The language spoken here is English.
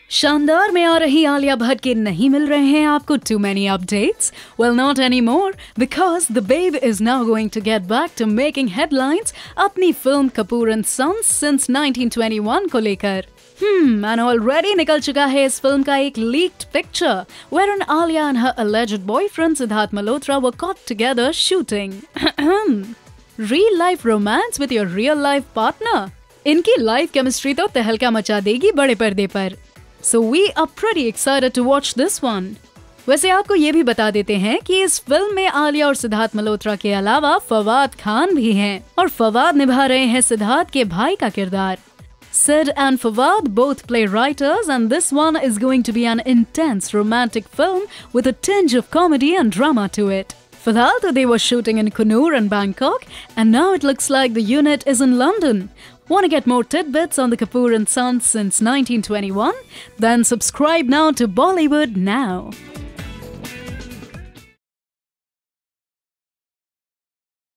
शानदार में आ रही आलिया भट्ट के नहीं मिल रहे हैं आपको too many updates? Well, not anymore, because the babe is now going to get back to making headlines अपनी film Kapoor and sons since 1921 को लेकर। And already निकल चुका है इस फिल्म का एक leaked picture wherein Alia and her alleged boyfriend Sidharth Malhotra were caught together shooting real life romance with your real life partner। इनकी लाइव केमिस्ट्री तो तहलका मचा देगी बड़े पर्दे पर। So we are pretty excited to watch this one। वैसे आपको ये भी बता देते हैं कि इस फिल्म में आलिया और सिद्धार्थ मल्होत्रा के अलावा फवाद खान भी हैं और फवाद निभा रहे हैं सिद्धार्थ के भाई का किरदार। Sid and Fawad both play writers, and this one is going to be an intense romantic film with a tinge of comedy and drama to it. फिलहाल they were shooting in Kannur and Bangkok, and now it looks like the unit is in London. Want to get more tidbits on the Kapoor and Sons since 1921? Then subscribe now to Bollywood Now.